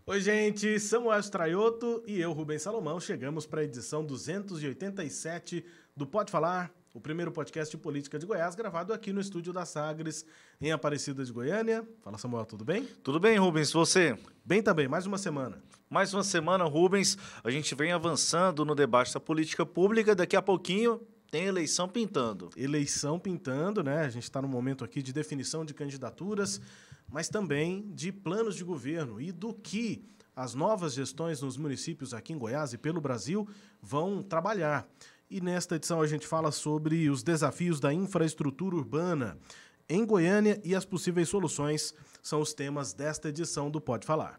Oi, gente, Samuel Straioto e eu, Rubens Salomão, chegamos para a edição 287 do Pode Falar, o primeiro podcast de política de Goiás, gravado aqui no estúdio da Sagres, em Aparecida de Goiânia. Fala, Samuel, tudo bem? Tudo bem, Rubens, você? Bem também, mais uma semana. Mais uma semana, Rubens, a gente vem avançando no debate da política pública, daqui a pouquinho tem eleição pintando. Eleição pintando, né? A gente está no momento aqui de definição de candidaturas, mas também de planos de governo e do que as novas gestões nos municípios aqui em Goiás e pelo Brasil vão trabalhar. E nesta edição a gente fala sobre os desafios da infraestrutura urbana em Goiânia e as possíveis soluções são os temas desta edição do Pode Falar.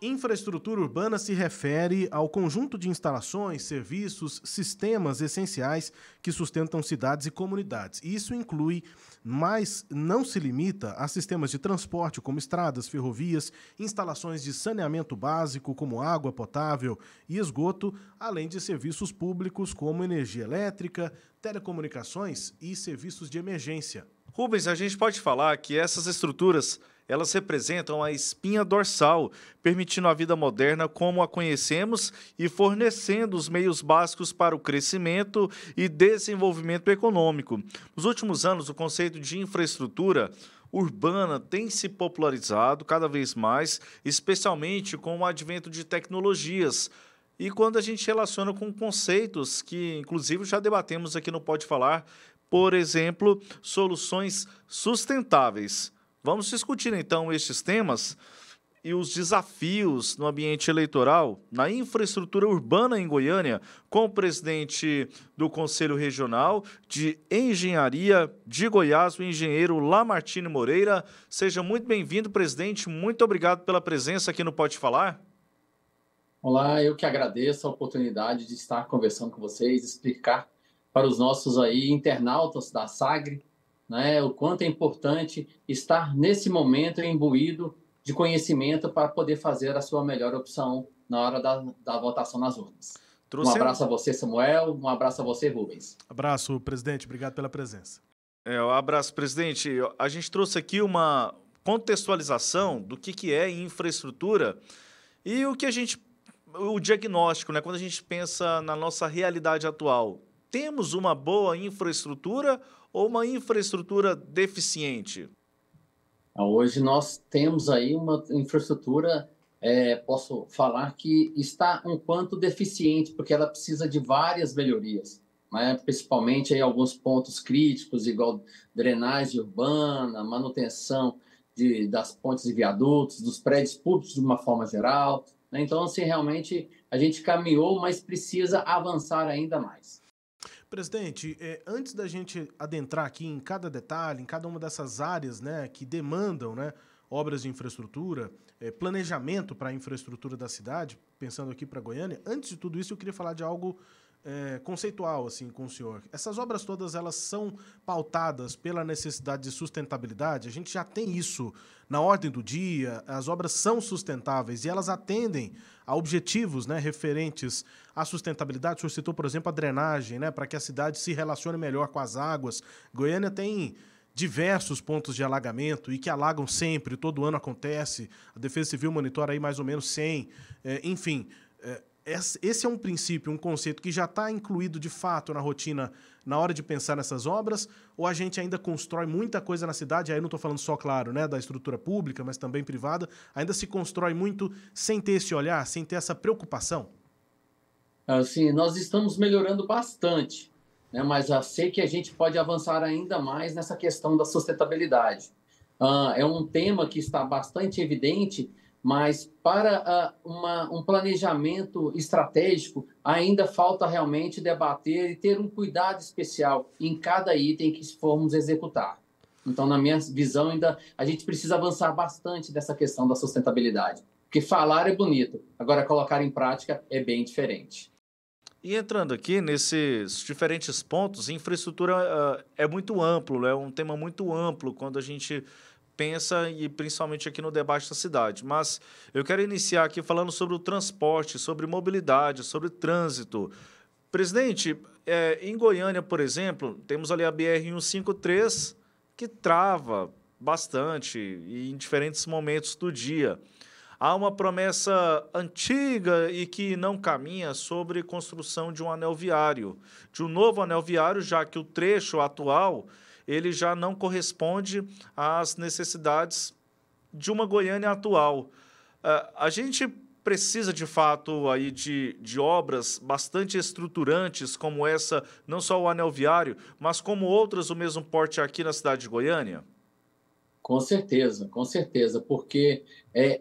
Infraestrutura urbana se refere ao conjunto de instalações, serviços, sistemas essenciais que sustentam cidades e comunidades. Isso inclui, mas não se limita a sistemas de transporte como estradas, ferrovias, instalações de saneamento básico como água potável e esgoto, além de serviços públicos como energia elétrica, telecomunicações e serviços de emergência. Rubens, a gente pode falar que essas estruturas elas representam a espinha dorsal, permitindo a vida moderna como a conhecemos e fornecendo os meios básicos para o crescimento e desenvolvimento econômico. Nos últimos anos, o conceito de infraestrutura urbana tem se popularizado cada vez mais, especialmente com o advento de tecnologias. E quando a gente relaciona com conceitos que, inclusive, já debatemos aqui no Pode Falar, por exemplo, soluções sustentáveis. Vamos discutir, então, estes temas e os desafios no ambiente eleitoral, na infraestrutura urbana em Goiânia, com o presidente do Conselho Regional de Engenharia de Goiás, o engenheiro Lamartine Moreira. Seja muito bem-vindo, presidente. Muito obrigado pela presença aqui no Pode Falar. Olá, eu que agradeço a oportunidade de estar conversando com vocês, explicar para os nossos aí internautas da Sagre, né, o quanto é importante estar nesse momento imbuído de conhecimento para poder fazer a sua melhor opção na hora da votação nas urnas. Um abraço a você, Samuel, um abraço a você, Rubens. Abraço, presidente, obrigado pela presença. Um abraço, presidente. A gente trouxe aqui uma contextualização do que é infraestrutura e o diagnóstico, né, quando a gente pensa na nossa realidade atual. Temos uma boa infraestrutura ou uma infraestrutura deficiente? Hoje nós temos aí uma infraestrutura, posso falar que está um quanto deficiente, porque ela precisa de várias melhorias, né? Principalmente aí alguns pontos críticos, igual drenagem urbana, manutenção das pontes e viadutos, dos prédios públicos de uma forma geral, né? Então, assim, realmente a gente caminhou, mas precisa avançar ainda mais. Presidente, antes da gente adentrar aqui em cada detalhe, em cada uma dessas áreas, né, que demandam, né, obras de infraestrutura, planejamento para a infraestrutura da cidade, pensando aqui para Goiânia, antes de tudo isso eu queria falar de algo conceitual assim, com o senhor. Essas obras todas elas são pautadas pela necessidade de sustentabilidade? A gente já tem isso na ordem do dia, as obras são sustentáveis e elas atendem a objetivos, né, referentes à sustentabilidade. O senhor citou, por exemplo, a drenagem, né, para que a cidade se relacione melhor com as águas. Goiânia tem diversos pontos de alagamento e que alagam sempre, todo ano acontece. A Defesa Civil monitora aí mais ou menos 100. Enfim, esse é um princípio, um conceito que já está incluído de fato na rotina na hora de pensar nessas obras, ou a gente ainda constrói muita coisa na cidade, aí não estou falando só, claro, né, da estrutura pública, mas também privada, ainda se constrói muito sem ter esse olhar, sem ter essa preocupação? Assim, nós estamos melhorando bastante, né, mas já sei que a gente pode avançar ainda mais nessa questão da sustentabilidade. É um tema que está bastante evidente, mas para um planejamento estratégico, ainda falta realmente debater e ter um cuidado especial em cada item que formos executar. Então, na minha visão, ainda a gente precisa avançar bastante nessa questão da sustentabilidade. Porque falar é bonito, agora colocar em prática é bem diferente. E entrando aqui nesses diferentes pontos, infraestrutura é muito amplo, é um tema muito amplo quando a gente pensa, e principalmente aqui no debate da cidade. Mas eu quero iniciar aqui falando sobre o transporte, sobre mobilidade, sobre trânsito. Presidente, em Goiânia, por exemplo, temos ali a BR-153, que trava bastante e em diferentes momentos do dia. há uma promessa antiga e que não caminha sobre construção de um anel viário, de um novo anel viário, já que o trecho atual ele já não corresponde às necessidades de uma Goiânia atual. A gente precisa, de fato, aí de obras bastante estruturantes como essa, não só o anel viário, mas como outras do mesmo porte aqui na cidade de Goiânia? Com certeza, porque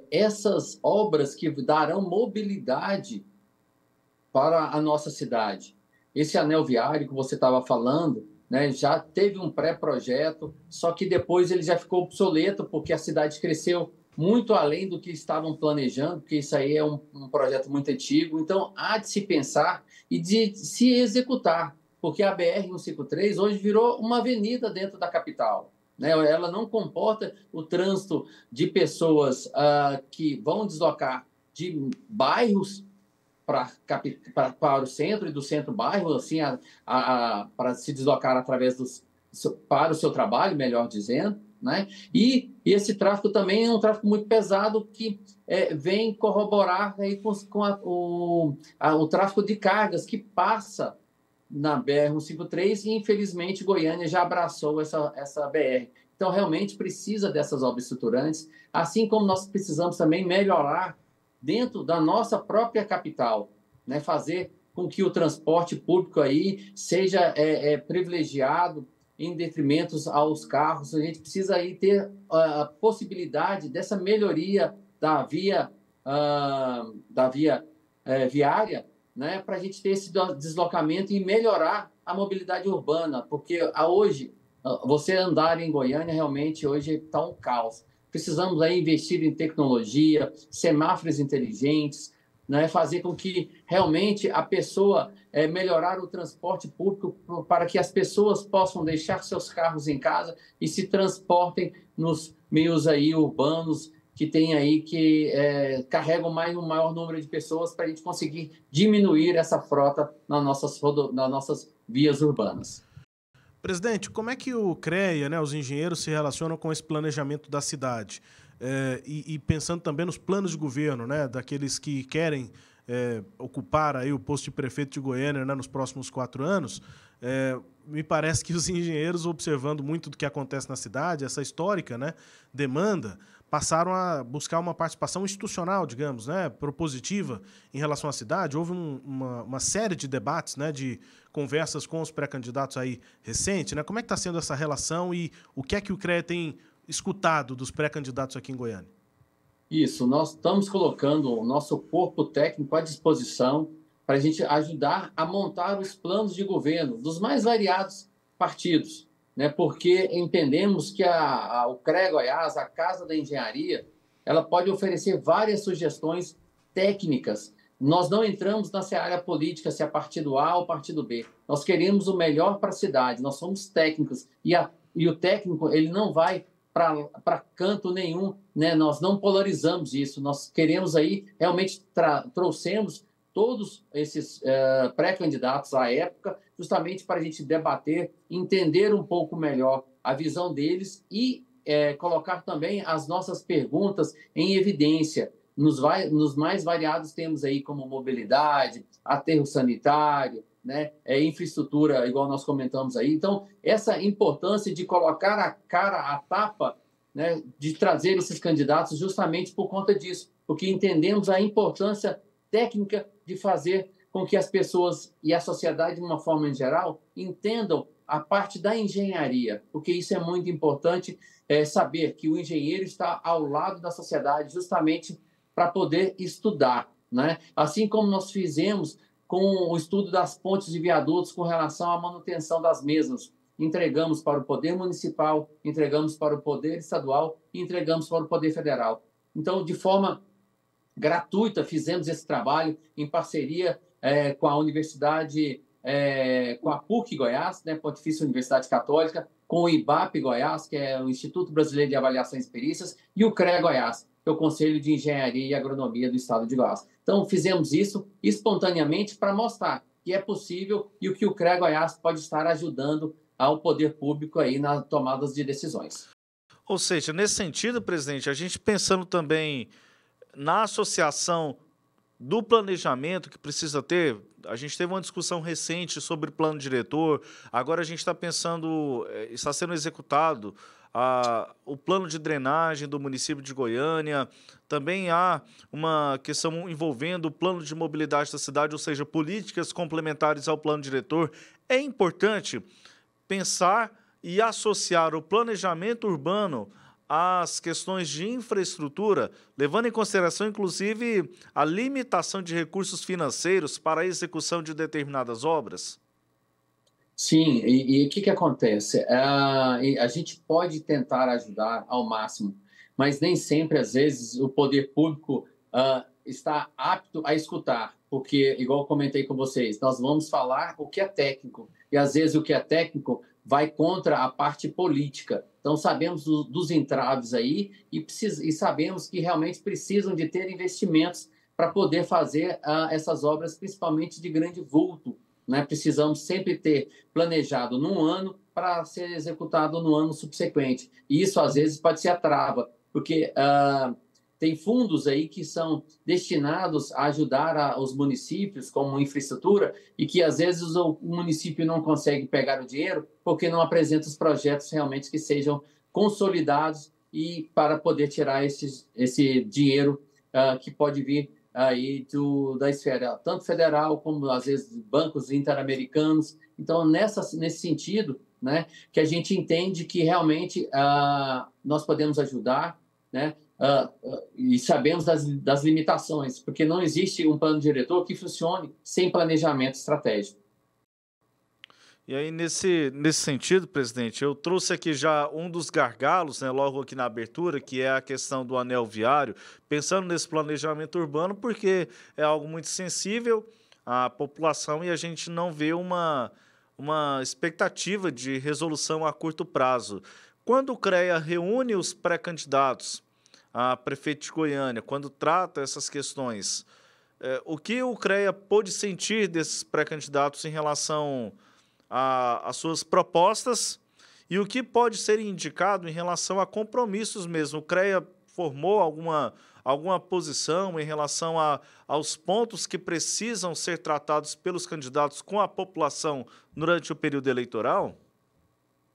essas obras que darão mobilidade para a nossa cidade. Esse anel viário que você estava falando, né, já teve um pré-projeto, só que depois ele já ficou obsoleto, porque a cidade cresceu muito além do que estavam planejando, porque isso aí é um projeto muito antigo. Então, há de se pensar e de se executar, porque a BR-153 hoje virou uma avenida dentro da capital, né? Ela não comporta o trânsito de pessoas que vão deslocar de bairros para o centro e do centro-bairro, assim, para se deslocar para o seu trabalho, melhor dizendo, né? E esse tráfego também é um tráfego muito pesado que vem corroborar aí com o tráfego de cargas que passa na BR-153 e, infelizmente, Goiânia já abraçou essa BR. Então, realmente precisa dessas obras estruturantes, assim como nós precisamos também melhorar dentro da nossa própria capital, né? Fazer com que o transporte público aí seja privilegiado em detrimento aos carros. A gente precisa aí ter a possibilidade dessa melhoria da via viária, né? Para a gente ter esse deslocamento e melhorar a mobilidade urbana, porque hoje, você andar em Goiânia realmente hoje está um caos. Precisamos aí investir em tecnologia, semáforos inteligentes, né? Fazer com que realmente a pessoa melhorar o transporte público para que as pessoas possam deixar seus carros em casa e se transportem nos meios aí urbanos que tem aí que carregam um maior número de pessoas para a gente conseguir diminuir essa frota nas nossas vias urbanas. Presidente, como é que o CREA, né, os engenheiros se relacionam com esse planejamento da cidade? E pensando também nos planos de governo, né, daqueles que querem ocupar aí o posto de prefeito de Goiânia, né, nos próximos 4 anos, me parece que os engenheiros, observando muito do que acontece na cidade, essa histórica, né, demanda, passaram a buscar uma participação institucional, digamos, né, propositiva em relação à cidade. Houve uma série de debates, né, de conversas com os pré-candidatos aí recente, né? Como é que está sendo essa relação e o que é que o CREA tem escutado dos pré-candidatos aqui em Goiânia? Isso, nós estamos colocando o nosso corpo técnico à disposição para a gente ajudar a montar os planos de governo dos mais variados partidos, né? Porque entendemos que o CREA Goiás, a Casa da Engenharia, ela pode oferecer várias sugestões técnicas. Nós não entramos na seara política, se é partido A ou partido B. Nós queremos o melhor para a cidade, nós somos técnicos. E o técnico, ele não vai para canto nenhum, né? Nós não polarizamos isso. Nós queremos aí, realmente trouxemos todos esses pré-candidatos à época, justamente para a gente debater, entender um pouco melhor a visão deles e colocar também as nossas perguntas em evidência. Nos mais variados temos aí como mobilidade, aterro sanitário, né? Infraestrutura, igual nós comentamos aí. Então, essa importância de colocar a cara à tapa, né, de trazer esses candidatos justamente por conta disso, porque entendemos a importância técnica de fazer com que as pessoas e a sociedade, de uma forma em geral, entendam a parte da engenharia, porque isso é muito importante, saber que o engenheiro está ao lado da sociedade justamente para poder estudar, né? Assim como nós fizemos com o estudo das pontes e viadutos com relação à manutenção das mesmas. Entregamos para o Poder Municipal, entregamos para o Poder Estadual e entregamos para o Poder Federal. Então, de forma gratuita, fizemos esse trabalho em parceria com a Universidade, com a PUC Goiás, né, Pontifícia Universidade Católica, com o IBAP Goiás, que é o Instituto Brasileiro de Avaliações e Perícias, e o CREA Goiás, que é o Conselho de Engenharia e Agronomia do Estado de Goiás. Então, fizemos isso espontaneamente para mostrar que é possível e o que o CREA Goiás pode estar ajudando ao poder público aí nas tomadas de decisões. Ou seja, nesse sentido, presidente, a gente pensando também na associação do planejamento que precisa ter, a gente teve uma discussão recente sobre plano diretor, agora a gente está pensando, está sendo executado o plano de drenagem do município de Goiânia, também há uma questão envolvendo o plano de mobilidade da cidade, ou seja, políticas complementares ao plano diretor. É importante pensar e associar o planejamento urbano às questões de infraestrutura, levando em consideração, inclusive, a limitação de recursos financeiros para a execução de determinadas obras? Sim, e o que que acontece? A gente pode tentar ajudar ao máximo, mas nem sempre, às vezes, o poder público está apto a escutar, porque, igual eu comentei com vocês, nós vamos falar o que é técnico, e às vezes o que é técnico vai contra a parte política. Então, sabemos dos entraves aí e sabemos que realmente precisam de ter investimentos para poder fazer essas obras, principalmente de grande vulto, né? Precisamos sempre ter planejado num ano para ser executado no ano subsequente. E isso, às vezes, pode ser a trava, porque tem fundos aí que são destinados a ajudar os municípios como infraestrutura e que, às vezes, o município não consegue pegar o dinheiro porque não apresenta os projetos realmente que sejam consolidados e para poder tirar esse dinheiro que pode vir aí da esfera tanto federal como, às vezes, bancos interamericanos. Então, nesse sentido, né, que a gente entende que realmente nós podemos ajudar, né, e sabemos das limitações, porque não existe um plano diretor que funcione sem planejamento estratégico. E aí, nesse sentido, presidente, eu trouxe aqui já um dos gargalos, né, logo aqui na abertura, que é a questão do anel viário, pensando nesse planejamento urbano, porque é algo muito sensível à população e a gente não vê uma expectativa de resolução a curto prazo. Quando o CREA reúne os pré-candidatos a prefeito de Goiânia, quando trata essas questões, o que o CREA pôde sentir desses pré-candidatos em relação as suas propostas e o que pode ser indicado em relação a compromissos mesmo? O CREA formou alguma posição em relação aos pontos que precisam ser tratados pelos candidatos com a população durante o período eleitoral?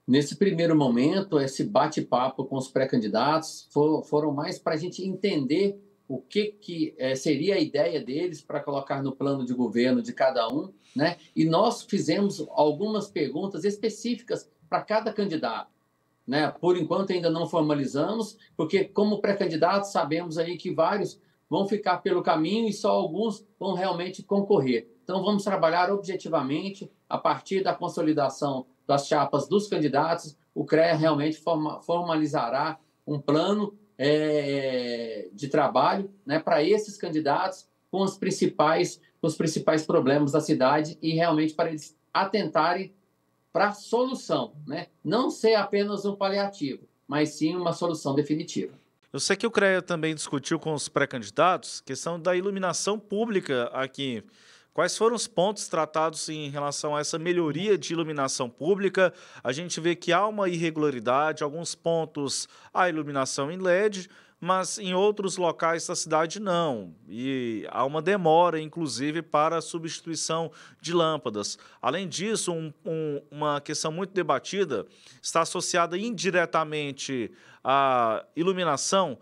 Nesse primeiro momento, esse bate-papo com os pré-candidatos foram mais para a gente entender o que seria a ideia deles para colocar no plano de governo de cada um, né? E nós fizemos algumas perguntas específicas para cada candidato, né? Por enquanto ainda não formalizamos, porque como pré-candidatos sabemos aí que vários vão ficar pelo caminho e só alguns vão realmente concorrer. Então vamos trabalhar objetivamente a partir da consolidação das chapas dos candidatos. O CREA realmente formalizará um plano de trabalho, né, para esses candidatos com os principais problemas da cidade e realmente para eles atentarem para a solução, né? Não ser apenas um paliativo, mas sim uma solução definitiva. Eu sei que o CREA também discutiu com os pré-candidatos questão da iluminação pública aqui. Quais foram os pontos tratados em relação a essa melhoria de iluminação pública? A gente vê que há uma irregularidade, alguns pontos há iluminação em LED, mas em outros locais da cidade não. E há uma demora, inclusive, para a substituição de lâmpadas. Além disso, uma questão muito debatida está associada indiretamente à iluminação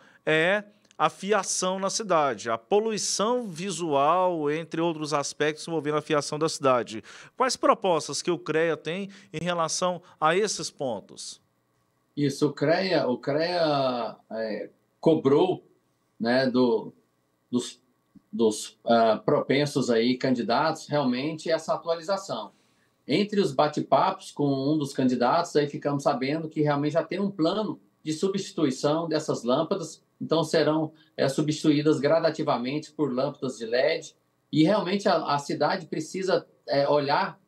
a fiação na cidade, a poluição visual, entre outros aspectos envolvendo a fiação da cidade. Quais propostas que o CREA tem em relação a esses pontos? Isso, o CREA cobrou, né, dos propensos aí candidatos realmente essa atualização. Entre os bate-papos com um dos candidatos, aí ficamos sabendo que realmente já tem um plano de substituição dessas lâmpadas, então serão substituídas gradativamente por lâmpadas de LED, e realmente a cidade precisa olhar,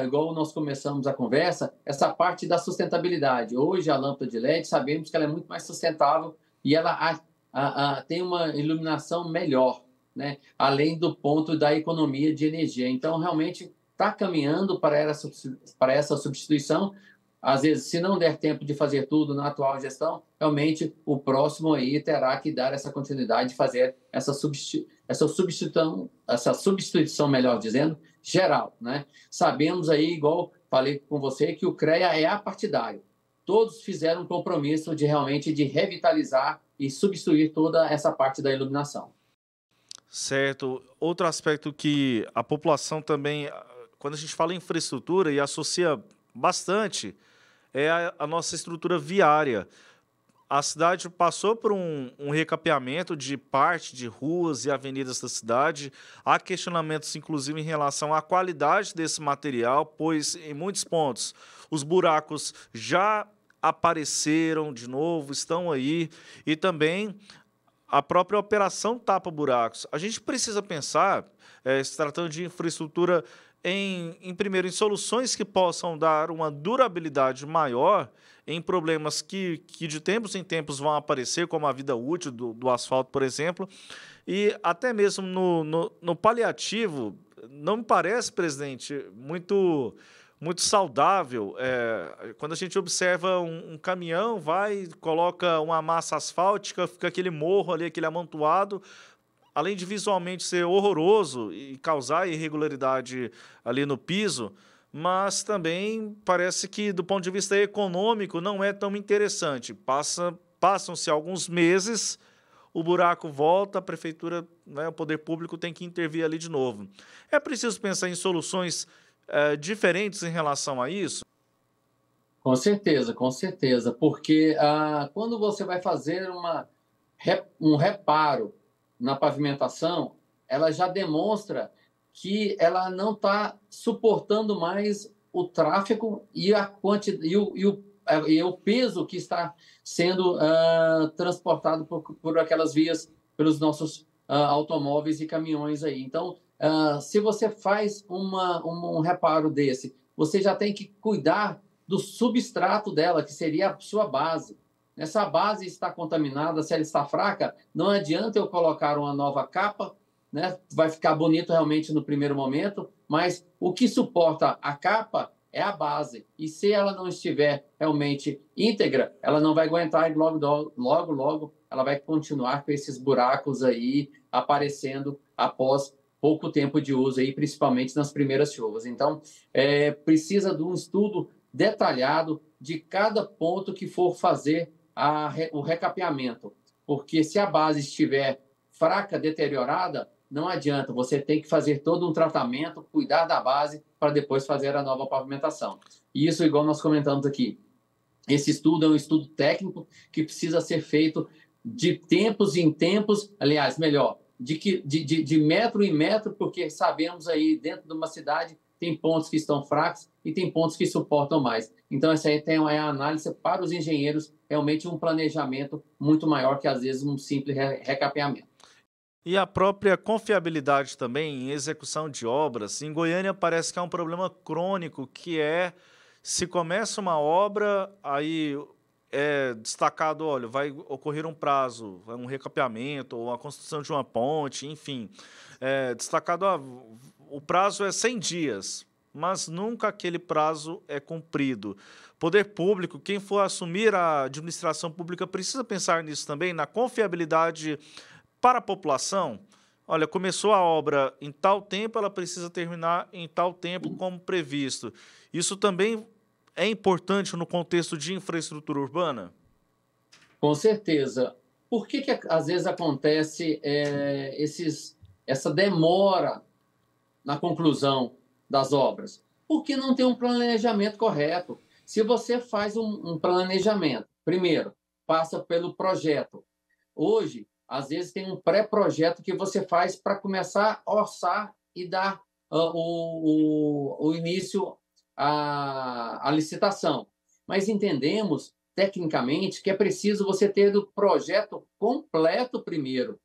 igual nós começamos a conversa, essa parte da sustentabilidade. Hoje a lâmpada de LED, sabemos que ela é muito mais sustentável e ela tem uma iluminação melhor, né? Além do ponto da economia de energia. Então, realmente, está caminhando para essa substituição, às vezes, se não der tempo de fazer tudo na atual gestão, realmente o próximo aí terá que dar essa continuidade de fazer essa substituição, melhor dizendo, geral, né? Sabemos aí, igual falei com você, que o CREA é apartidário. Todos fizeram um compromisso de realmente de revitalizar e substituir toda essa parte da iluminação. Certo. Outro aspecto que a população também, quando a gente fala em infraestrutura e associa bastante, é a nossa estrutura viária. A cidade passou por um recapeamento de parte de ruas e avenidas da cidade. Há questionamentos, inclusive, em relação à qualidade desse material, pois, em muitos pontos, os buracos já apareceram de novo, estão aí, e também a própria operação tapa-buracos. A gente precisa pensar, se tratando de infraestrutura, primeiro, em soluções que possam dar uma durabilidade maior em problemas que de tempos em tempos vão aparecer, como a vida útil do asfalto, por exemplo, e até mesmo no paliativo. Não me parece, presidente, muito saudável. Quando a gente observa um caminhão, coloca uma massa asfáltica, fica aquele morro ali, aquele amontoado, além de visualmente ser horroroso e causar irregularidade ali no piso, mas também parece que, do ponto de vista econômico, não é tão interessante. Passam-se alguns meses, o buraco volta, a prefeitura, né, o poder público tem que intervir ali de novo. É preciso pensar em soluções diferentes em relação a isso? Com certeza, porque quando você vai fazer um reparo na pavimentação, ela já demonstra que ela não está suportando mais o tráfego e o peso que está sendo transportado por aquelas vias, pelos nossos automóveis e caminhões aí. Então, se você faz um reparo desse, você já tem que cuidar do substrato dela, que seria a sua base. Essa base está contaminada, se ela está fraca, não adianta eu colocar uma nova capa, né? Vai ficar bonito realmente no primeiro momento, mas o que suporta a capa é a base. E se ela não estiver realmente íntegra, ela não vai aguentar e logo ela vai continuar com esses buracos aí aparecendo após pouco tempo de uso, aí, principalmente nas primeiras chuvas. Então, precisa de um estudo detalhado de cada ponto que for fazer o recapeamento, porque se a base estiver fraca, deteriorada, não adianta, você tem que fazer todo um tratamento, cuidar da base para depois fazer a nova pavimentação. E isso, igual nós comentamos aqui, esse estudo é um estudo técnico que precisa ser feito de tempos em tempos, aliás, melhor, de metro em metro, porque sabemos aí, dentro de uma cidade, tem pontos que estão fracos e tem pontos que suportam mais. Então, essa aí é a análise para os engenheiros, realmente um planejamento muito maior que, às vezes, um simples recapeamento. E a própria confiabilidade também em execução de obras. Em Goiânia parece que é um problema crônico, que se começa uma obra, aí é destacado, olha, vai ocorrer um prazo, um recapeamento, ou a construção de uma ponte, enfim. Destacado, o prazo é 100 dias, mas nunca aquele prazo é cumprido. Poder público, quem for assumir a administração pública, precisa pensar nisso também, na confiabilidade para a população. Olha, começou a obra em tal tempo, ela precisa terminar em tal tempo como previsto. Isso também é importante no contexto de infraestrutura urbana? Com certeza. Por que às vezes acontece essa demora na conclusão das obras? Porque não tem um planejamento correto. Se você faz um planejamento, primeiro, passa pelo projeto. Hoje, às vezes, tem um pré-projeto que você faz para começar a orçar e dar o início à licitação. Mas entendemos, tecnicamente, que é preciso você ter o projeto completo primeiro,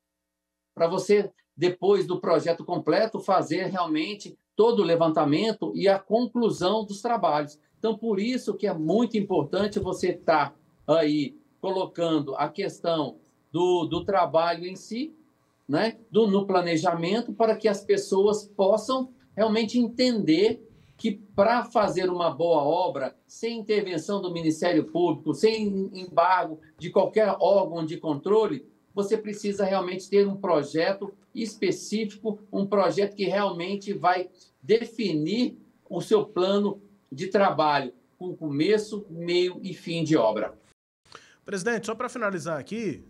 para você, depois do projeto completo, fazer realmente todo o levantamento e a conclusão dos trabalhos. Então, por isso que é muito importante você estar aí colocando a questão do trabalho em si, né? No planejamento, para que as pessoas possam realmente entender que para fazer uma boa obra, sem intervenção do Ministério Público, sem embargo de qualquer órgão de controle, você precisa realmente ter um projeto específico, um projeto que realmente vai definir o seu plano de trabalho, com começo, meio e fim de obra. Presidente, só para finalizar aqui,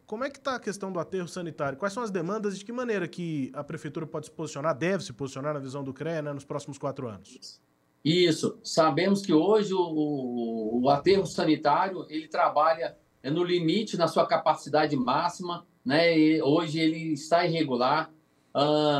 como é que está a questão do aterro sanitário? Quais são as demandas e de que maneira que a Prefeitura pode se posicionar, deve se posicionar na visão do CREA, né, nos próximos 4 anos? Isso. Sabemos que hoje o aterro sanitário ele trabalha no limite, na sua capacidade máxima, né? E hoje ele está irregular.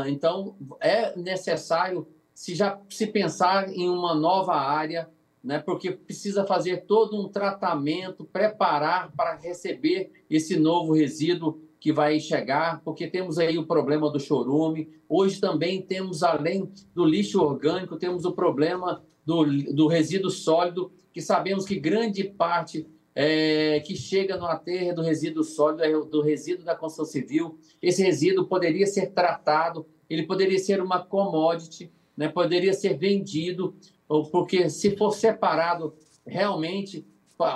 Então, é necessário se pensar em uma nova área, né? Porque precisa fazer todo um tratamento, preparar para receber esse novo resíduo que vai chegar, porque temos aí o problema do chorume. Hoje também temos, além do lixo orgânico, temos o problema do resíduo sólido, que sabemos que grande parte que chega no aterro do resíduo sólido, do resíduo da construção civil. Esse resíduo poderia ser tratado, ele poderia ser uma commodity, né? Poderia ser vendido, porque se for separado realmente,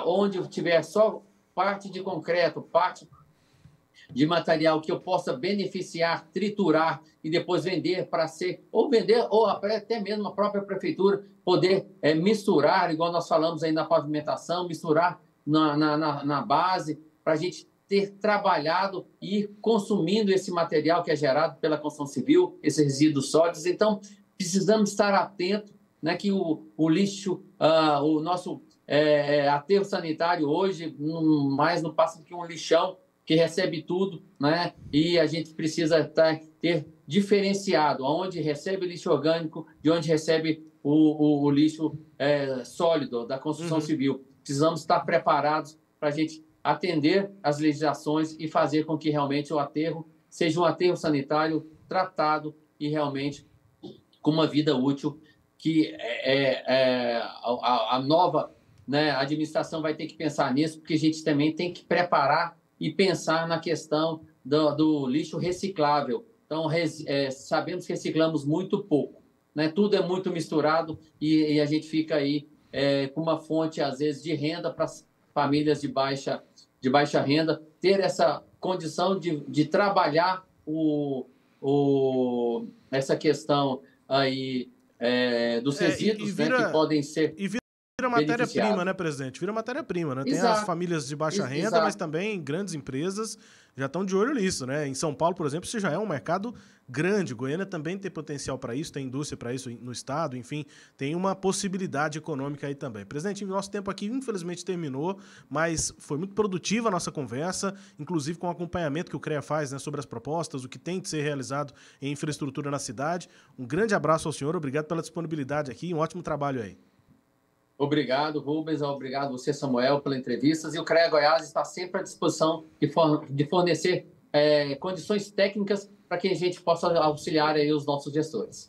onde tiver só parte de concreto, parte de material que eu possa beneficiar, triturar e depois vender para ser, ou vender, ou até mesmo a própria prefeitura poder misturar, igual nós falamos aí na pavimentação, misturar na base, para a gente ter trabalhado e ir consumindo esse material que é gerado pela construção civil, esses resíduos sólidos. Então, precisamos estar atentos, né, que o lixo, o nosso aterro sanitário hoje, mais não passa do que um lixão que recebe tudo, né? E a gente precisa ter diferenciado onde recebe lixo orgânico de onde recebe o lixo sólido da construção civil. Precisamos estar preparados para a gente atender as legislações e fazer com que realmente o aterro seja um aterro sanitário tratado e realmente com uma vida útil, que a nova, né, administração vai ter que pensar nisso, porque a gente também tem que preparar e pensar na questão do lixo reciclável. Então, sabemos que reciclamos muito pouco, né? Tudo é muito misturado e a gente fica aí com uma fonte, às vezes, de renda para as famílias de baixa renda, ter essa condição de trabalhar essa questão aí dos resíduos, né, que podem ser... Vira matéria-prima, né, presidente? Vira matéria-prima, né? Tem as famílias de baixa renda, mas também grandes empresas já estão de olho nisso, né? Em São Paulo, por exemplo, isso já é um mercado grande. Goiânia também tem potencial para isso, tem indústria para isso no estado, enfim, tem uma possibilidade econômica aí também. Presidente, nosso tempo aqui infelizmente terminou, mas foi muito produtiva a nossa conversa, inclusive com o acompanhamento que o CREA faz, né, sobre as propostas, o que tem de ser realizado em infraestrutura na cidade. Um grande abraço ao senhor, obrigado pela disponibilidade aqui e um ótimo trabalho aí. Obrigado, Rubens. Obrigado você, Samuel, pelas entrevistas. E o CREA Goiás está sempre à disposição de fornecer condições técnicas para que a gente possa auxiliar aí os nossos gestores.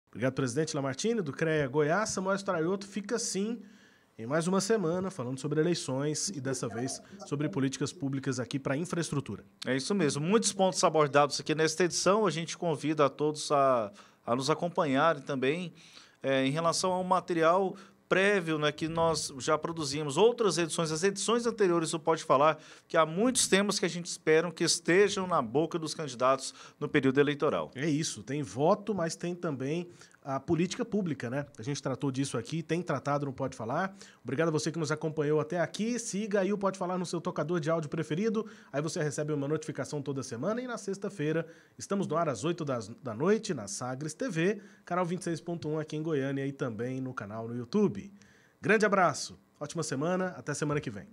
Obrigado, presidente Lamartine, do CREA Goiás. Samuel Staraioto fica assim em mais uma semana falando sobre eleições e dessa vez sobre políticas públicas aqui para infraestrutura. É isso mesmo. Muitos pontos abordados aqui nesta edição. A gente convida a todos a nos acompanharem também em relação ao material prévio, né, que nós já produzimos, outras edições, as edições anteriores do Pode Falar, que há muitos temas que a gente espera que estejam na boca dos candidatos no período eleitoral. É isso, tem voto, mas tem também a política pública, né? A gente tratou disso aqui, tem tratado no Pode Falar. Obrigado a você que nos acompanhou até aqui. Siga aí o Pode Falar no seu tocador de áudio preferido. Aí você recebe uma notificação toda semana. E na sexta-feira, estamos no ar às 8 da noite, na Sagres TV, canal 26.1 aqui em Goiânia e também no canal no YouTube. Grande abraço, ótima semana, até semana que vem.